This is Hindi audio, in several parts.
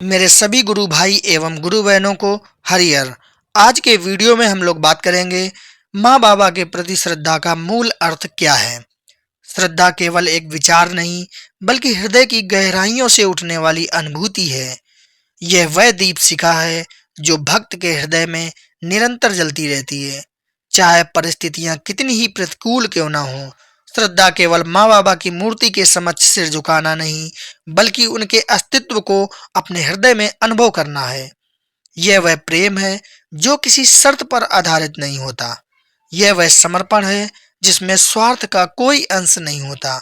मेरे सभी गुरु भाई एवं गुरु बहनों को हरियर। आज के वीडियो में हम लोग बात करेंगे माँ बाबा के प्रति श्रद्धा का मूल अर्थ क्या है। श्रद्धा केवल एक विचार नहीं बल्कि हृदय की गहराइयों से उठने वाली अनुभूति है। यह वह दीपशिखा है जो भक्त के हृदय में निरंतर जलती रहती है, चाहे परिस्थितियां कितनी ही प्रतिकूल क्यों ना हो। श्रद्धा केवल माँ बाबा की मूर्ति के समक्ष सिर झुकाना नहीं बल्कि उनके अस्तित्व को अपने हृदय में अनुभव करना है। यह वह प्रेम है जो किसी शर्त पर आधारित नहीं होता। यह वह समर्पण है जिसमें स्वार्थ का कोई अंश नहीं होता।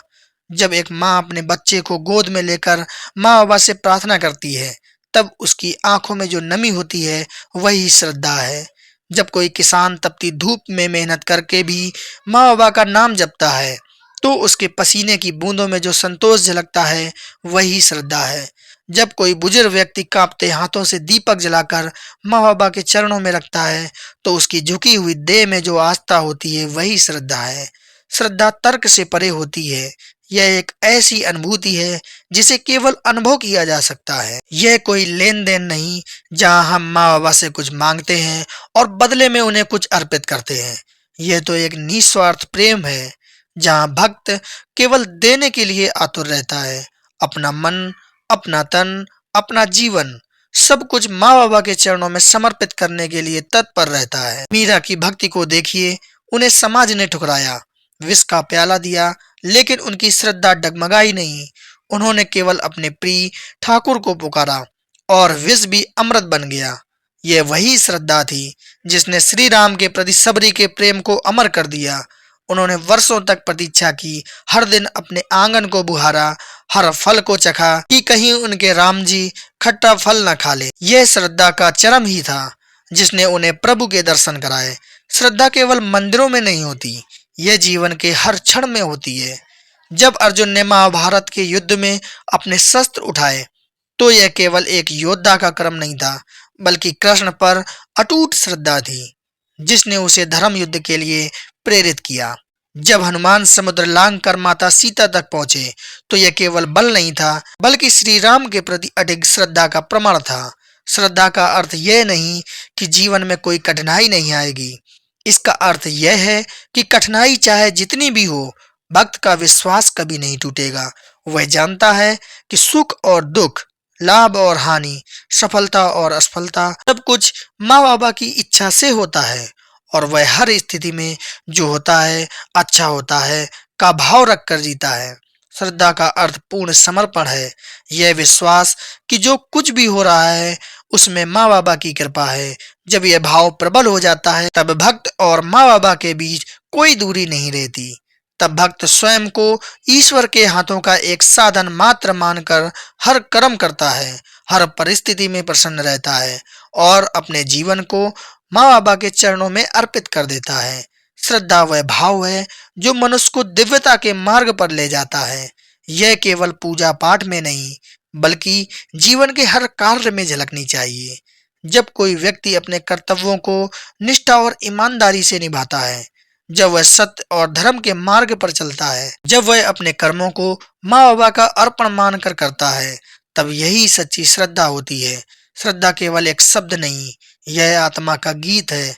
जब एक माँ अपने बच्चे को गोद में लेकर माँ बाबा से प्रार्थना करती है, तब उसकी आंखों में जो नमी होती है वही श्रद्धा है। जब कोई किसान तपती धूप में मेहनत करके भी माँ बाबा का नाम जपता है, तो उसके पसीने की बूंदों में जो संतोष झलकता है वही श्रद्धा है। जब कोई बुजुर्ग व्यक्ति कांपते हाथों से दीपक जलाकर माँ बाबा के चरणों में रखता है, तो उसकी झुकी हुई देह में जो आस्था होती है वही श्रद्धा है। श्रद्धा तर्क से परे होती है। यह एक ऐसी अनुभूति है जिसे केवल अनुभव किया जा सकता है। यह कोई लेन देन नहीं जहां हम माँ बाबा से कुछ मांगते हैं और बदले में उन्हें कुछ अर्पित करते हैं। यह तो एक निस्वार्थ प्रेम है जहां भक्त केवल देने के लिए आतुर रहता है। अपना मन, अपना तन, अपना जीवन, सब कुछ माँ बाबा के चरणों में समर्पित करने के लिए तत्पर रहता है। मीरा की भक्ति को देखिए। उन्हें समाज ने ठुकराया, विष का प्याला दिया, लेकिन उनकी श्रद्धा डगमगाई नहीं। उन्होंने केवल अपने प्रिय ठाकुर को पुकारा और विष भी अमृत बन गया। यह वही श्रद्धा थी जिसने श्री राम के प्रति सबरी के प्रेम को अमर कर दिया। उन्होंने वर्षों तक प्रतीक्षा की, हर दिन अपने आंगन को बुहारा, हर फल को चखा कि कहीं उनके राम जी खट्टा फल न खा ले। यह श्रद्धा का चरम ही था जिसने उन्हें प्रभु के दर्शन कराए। श्रद्धा केवल मंदिरों में नहीं होती, यह जीवन के हर क्षण में होती है। जब अर्जुन ने महाभारत के युद्ध में अपने शस्त्र उठाए, तो यह केवल एक योद्धा का कर्म नहीं था बल्कि कृष्ण पर अटूट श्रद्धा थी जिसने उसे धर्म युद्ध के लिए प्रेरित किया। जब हनुमान समुद्र लांघ कर माता सीता तक पहुंचे, तो यह केवल बल नहीं था बल्कि श्री राम के प्रति अडिग श्रद्धा का प्रमाण था। श्रद्धा का अर्थ यह नहीं कि जीवन में कोई कठिनाई नहीं आएगी। इसका अर्थ यह है कि कठिनाई चाहे जितनी भी हो, भक्त का विश्वास कभी नहीं टूटेगा। वह जानता है कि सुख और दुख, लाभ और हानि, सफलता और असफलता, सब कुछ माँ बाबा की इच्छा से होता है और वह हर स्थिति में जो होता है अच्छा होता है का भाव रखकर जीता है। श्रद्धा का अर्थ पूर्ण समर्पण है। यह विश्वास कि जो कुछ भी हो रहा है उसमें माँ बाबा की कृपा है। जब यह भाव प्रबल हो जाता है, तब भक्त और माँ बाबा के बीच कोई दूरी नहीं रहती। तब भक्त स्वयं को ईश्वर के हाथों का एक साधन मात्र मानकर हर कर्म करता है, हर परिस्थिति में प्रसन्न रहता है और अपने जीवन को माँ बाबा के चरणों में अर्पित कर देता है। श्रद्धा वह भाव है जो मनुष्य को दिव्यता के मार्ग पर ले जाता है। यह केवल पूजा पाठ में नहीं बल्कि जीवन के हर कार्य में झलकनी चाहिए। जब कोई व्यक्ति अपने कर्तव्यों को निष्ठा और ईमानदारी से निभाता है, जब वह सत्य और धर्म के मार्ग पर चलता है, जब वह अपने कर्मों को माँ बाबा का अर्पण मानकर करता है, तब यही सच्ची श्रद्धा होती है। श्रद्धा केवल एक शब्द नहीं, यह आत्मा का गीत है,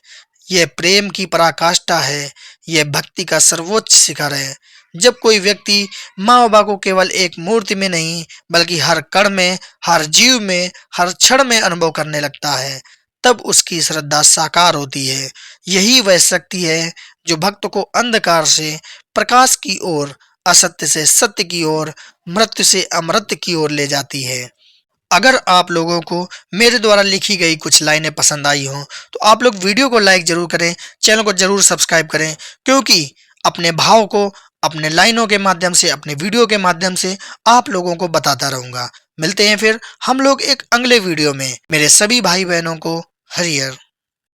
यह प्रेम की पराकाष्ठा है, यह भक्ति का सर्वोच्च शिखर है। जब कोई व्यक्ति माँ बाबा को केवल एक मूर्ति में नहीं बल्कि हर कण में, हर जीव में, हर क्षण में अनुभव करने लगता है, तब उसकी श्रद्धा साकार होती है। यही वह शक्ति है जो भक्त को अंधकार से प्रकाश की ओर, असत्य से सत्य की ओर, मृत्यु से अमृत की ओर ले जाती है। अगर आप लोगों को मेरे द्वारा लिखी गई कुछ लाइनें पसंद आई हों, तो आप लोग वीडियो को लाइक जरूर करें, चैनल को जरूर सब्सक्राइब करें, क्योंकि अपने भाव को अपने लाइनों के माध्यम से, अपने वीडियो के माध्यम से आप लोगों को बताता रहूंगा। मिलते हैं फिर हम लोग एक अगले वीडियो में। मेरे सभी भाई बहनों को हरियर।